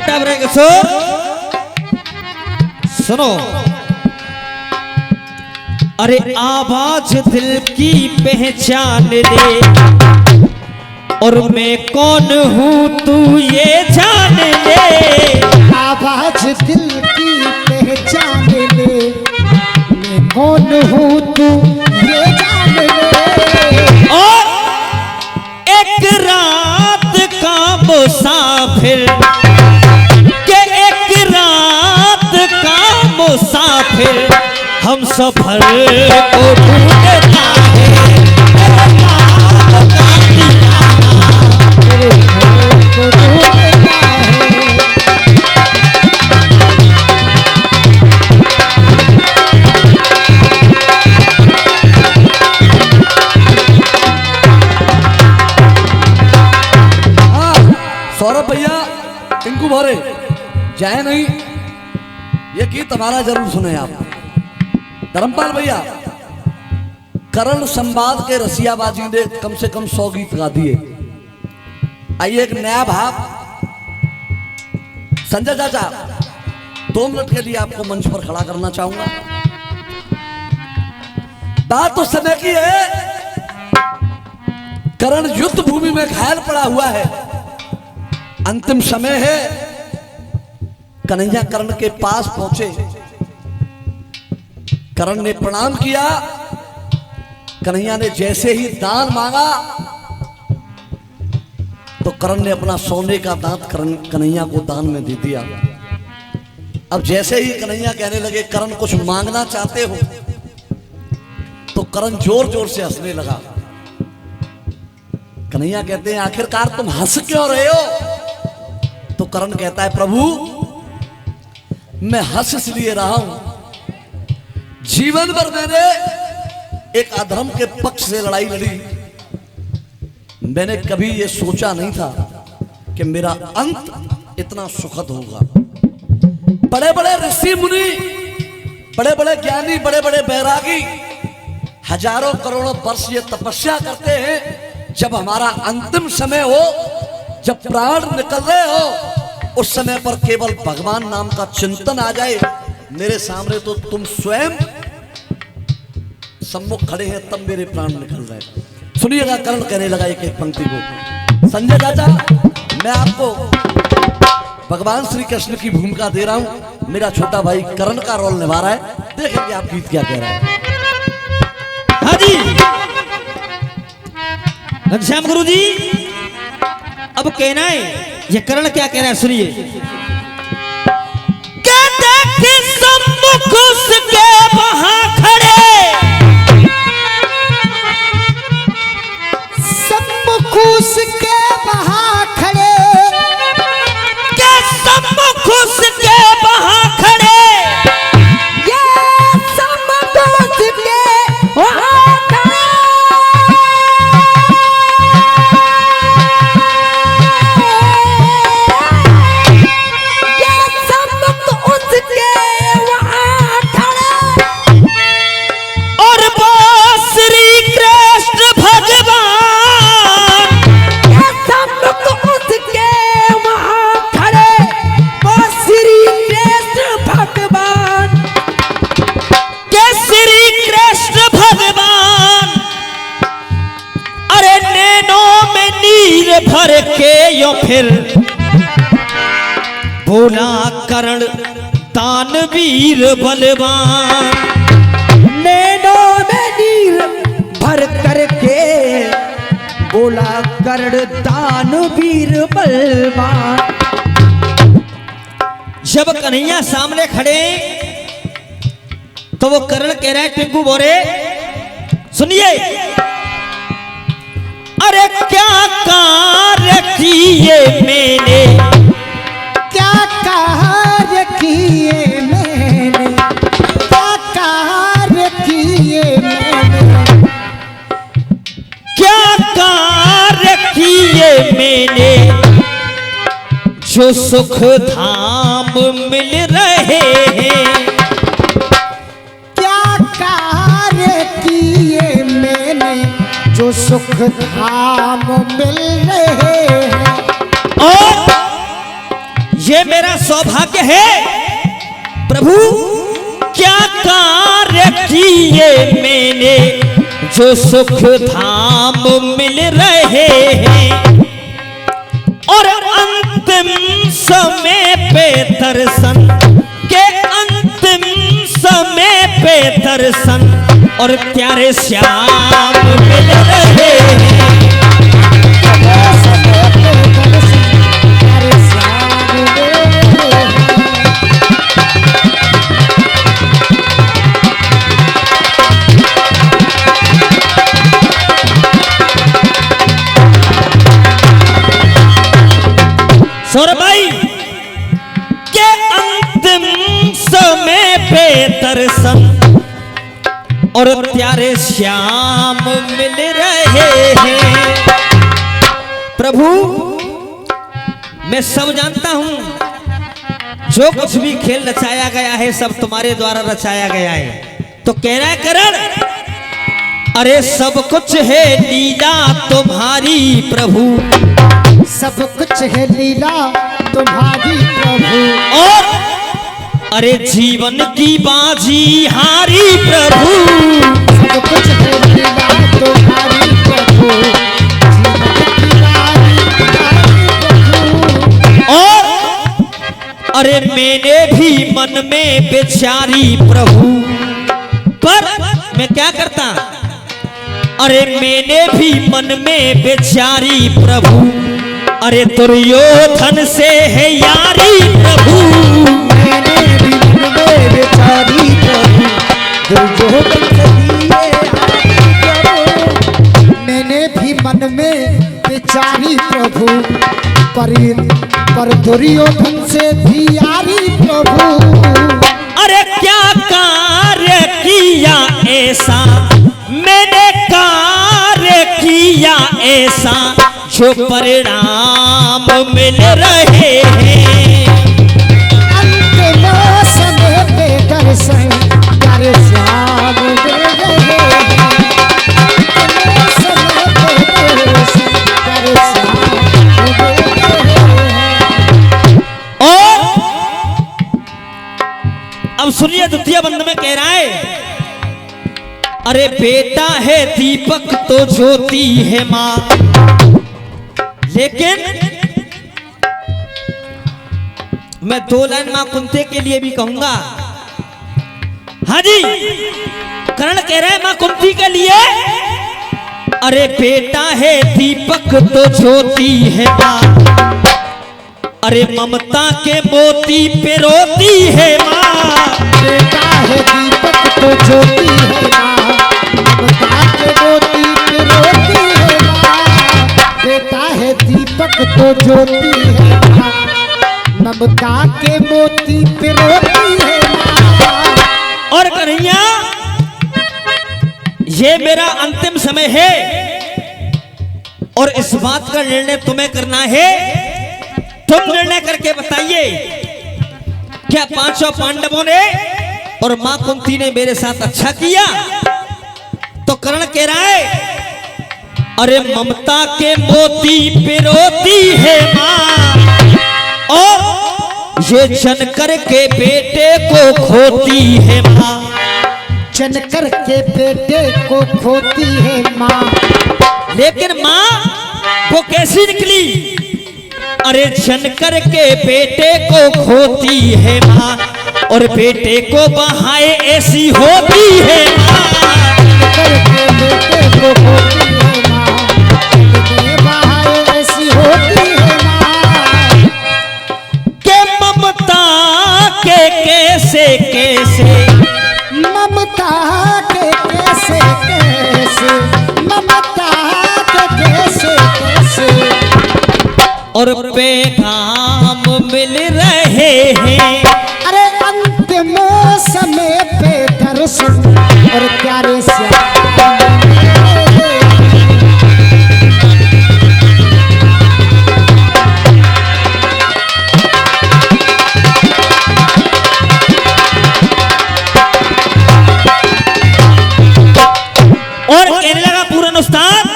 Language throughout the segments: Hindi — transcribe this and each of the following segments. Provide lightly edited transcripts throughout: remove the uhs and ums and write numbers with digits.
बेटा किशोर सुनो। अरे आवाज दिल की पहचान ले और मैं कौन हूँ तू ये जान ले। आवाज दिल की पहचान ले, मैं कौन हूँ तू ये जान ले। और एक रात का मुसाफिर के एक रात का मुसाफिर हम सफर को ढूंढता है। सौरभ भैया टिंकू भोरे जाए नहीं, ये गीत हमारा जरूर सुने आप। धर्मपाल भैया करण संवाद के रसियाबाजी ने कम से कम 100 गीत गा दिए। आइए एक नया भाव संजय चाचा 2 मिनट के लिए आपको मंच पर खड़ा करना चाहूंगा। बात तो समय की है, करण युद्ध भूमि में घायल पड़ा हुआ है, अंतिम समय है। कन्हैया करण के पास पहुंचे, करण ने प्रणाम किया। कन्हैया ने जैसे ही दान मांगा तो करण ने अपना सोने का दांत कन्हैया को दान में दे दिया। अब जैसे ही कन्हैया कहने लगे करण कुछ मांगना चाहते हो, तो करण जोर जोर से हंसने लगा। कन्हैया कहते हैं आखिरकार तुम हंस क्यों रहे हो? तो करण कहता है प्रभु मैं हंस इसलिए रहा हूं, जीवन भर मैंने एक अधर्म के पक्ष से लड़ाई लड़ी, मैंने कभी यह सोचा नहीं था कि मेरा अंत इतना सुखद होगा। बड़े बड़े ऋषि मुनि, बड़े बड़े ज्ञानी, बड़े बड़े बैरागी हजारों करोड़ों वर्ष ये तपस्या करते हैं, जब हमारा अंतिम समय हो, जब प्राण निकल रहे हो, उस समय पर केवल भगवान नाम का चिंतन आ जाए मेरे सामने, तो तुम स्वयं सम्मुख खड़े हैं, तब मेरे प्राण निकल रहे। सुनिएगा करण कहने लगा एक एक पंक्ति को। संजय चाचा मैं आपको भगवान श्री कृष्ण की भूमिका दे रहा हूं, मेरा छोटा भाई करण का रोल निभा रहा है, देखेंगे आप गीत क्या कह रहा है। हाँ जी घनश्याम गुरु जी, अब कहना है ये करण क्या कह रहा है, सुनिए। सम्मुख उसके वहां खड़े, सम्मुख उसके वहां खड़े, के सम्मुख उसके वहां खड़े, ये सम्मुख उसके वहां खड़े, ये सम्मुख उसके वहां खड़े, और वो श्री कृष्ण भगवान, ये सम्मुख उसके वहां खड़े, वो श्री कृष्ण भगवान, के श्री कृष्ण भगवान, अरे नैनों में नीर भर के यो फिर बोला करण दानवीर बलवान। नैनों में नीर भर करके बोला कर्ण दानवीर बलवान। जब कन्हैया सामने खड़े तो वो करण कह रहा है टिंकू बोरे सुनिए, अरे क्या कार्य किए मैंने, क्या कार्य किए मैंने, क्या कार्य किए मैंने, क्या कार्य किए मैंने, जो सुख धाम मिल रहे हैं। क्या कार्य किए मैंने, जो सुख धाम मिल रहे हैं। और ये मैं सौभाग्य है प्रभु, क्या कार्य किए मैंने जो सुख धाम मिल रहे हैं, और अंतिम समय पे दर्शन के, अंतिम समय पे दर्शन और प्यारे श्याम मिल रहे हैं। सौरभ भाई के अंतिम समय पे दर्शन और प्यारे श्याम मिल रहे हैं। प्रभु मैं सब जानता हूं, जो कुछ भी खेल रचाया गया है सब तुम्हारे द्वारा रचाया गया है। तो कह रहा है करण, अरे सब कुछ है लीला तुम्हारी प्रभु, सब कुछ है लीला तुम्हारी प्रभु, और अरे जीवन की बाजी हारी प्रभु, सब कुछ है लीला तुम्हारी प्रभु, जीवन की बाजी हारी प्रभु। और अरे मैंने भी मन में बेचारी प्रभु, पर मैं क्या करता, अरे मैंने भी मन में बेचारी प्रभु, अरे दुर्योधन से है यारी प्रभु, मैंने भी मन में बेचारी प्रभु, दुर्योधन से दिए हारी प्रभु, मैंने भी मन में बेचारी प्रभु, पर दुर्योधन से भी यारी प्रभु। अरे क्या कार्य किया ऐसा मैंने, कार्य किया ऐसा जो परिणाम मिल रहे हैं। अंतिम समय पे दर्शन प्यारे श्याम मिल रहे हैं, अंतिम समय पे दर्शन प्यारे श्याम मिल रहे हैं। और अब सुनिए द्वितीय बंद में कह रहा है, अरे बेटा है दीपक तो ज्योति है माँ, लेकिन मैं दो लाइन मां कुंती के लिए भी कहूंगा। हाँ जी, कर्ण कह रहे हैं मां कुंती के लिए, अरे बेटा है दीपक तो ज्योति है मां, अरे ममता के मोती पे रोती है मां, बेटा है दीपक तो ज्योति है मां, ममता के मोती पे रोती है मां, बेटा है दीपक तो ज्योति है मां, ममता के मोती पे रोती है मां। और कन्हैया ये मेरा अंतिम समय है, और इस बात का निर्णय तुम्हें करना है। तुम निर्णय करके बताइए, क्या पांचों पांडवों ने और मां कुंती ने मेरे साथ अच्छा किया? तो कर्ण कह रहा है, अरे ममता के मोती पिरोती है मां, और ये जनकर के बेटे को खोती है मां, जनकर के बेटे को खोती है मां। लेकिन मां वो कैसी निकली? अरे जनकर के बेटे को खोती है मां, और बेटे को बहाए ऐसी होती है मां, जनकर के बेटे को खोती है मां, बेटे बहाए ऐसी होती है मां। के ममता के कैसे कैसे, ममता के कैसे कैसे, ममता के कैसे कैसे, और पैगाम मिल रहे हैं। अरे अंतिम समय पे दर्शन और प्यारे श्याम। और कहने लगा पूरन उस्ताद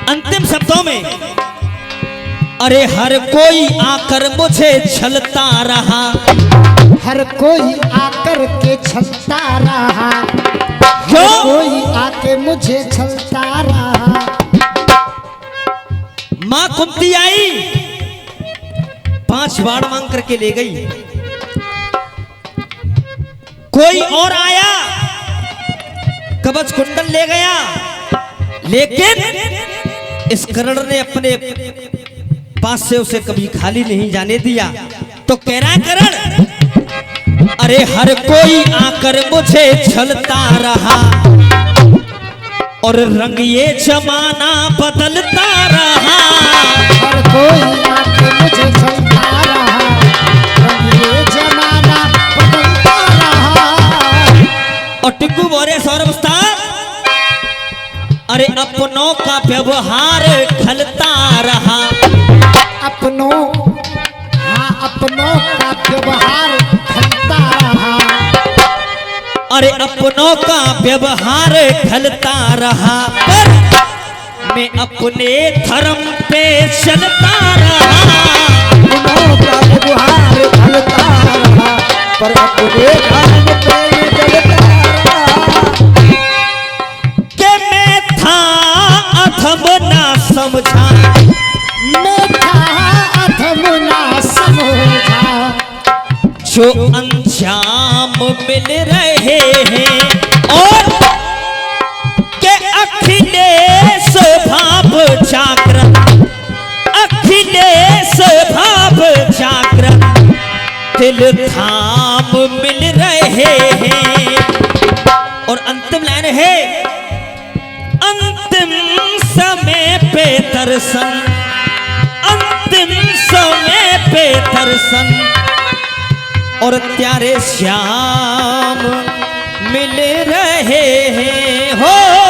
अंतिम शब्दों में, अरे हर कोई आकर मुझे छलता रहा, हर कोई आकर के छलता रहा, क्यों? हर कोई आके मुझे छलता रहा। मां कुंती आई, 5 बाण मांग करके ले गई। कोई और आया, कवच कुंडल ले गया, लेकिन इस कर्ण ने अपने पास से उसे कभी खाली नहीं जाने दिया। तो कह रहा कर्ण, अरे हर कोई आकर मुझे छलता रहा और रंग ये जमाना बदलता रहा। हर कोई आके मुझे छलता रहा, रंग ये जमाना बदलता रहा। और टिक्कू बोरे सौरभ उस्ताद, अरे अपनों का व्यवहार खलता रहा। अपनों, हाँ अपनों का व्यवहार खलता रहा। अरे अपनों का व्यवहार खलता रहा, पर मैं अपने धर्म पे चलता रहा। अपनों का व्यवहार खलता रहा, पर अपने धर्म पे चलता रहा। कि मैं था अधम ना समझा, मैं था अधम ना समझा, जो अंजाम मिल रहे हैं। और के अखिलेश भाव जागृत, अखिलेश भाव जागृत, दिल थाम मिल रहे हैं। और अंतिम लाइन है, अंतिम समय पे दर्शन, अंतिम समय पे दर्शन, और प्यारे श्याम मिल रहे हैं हो।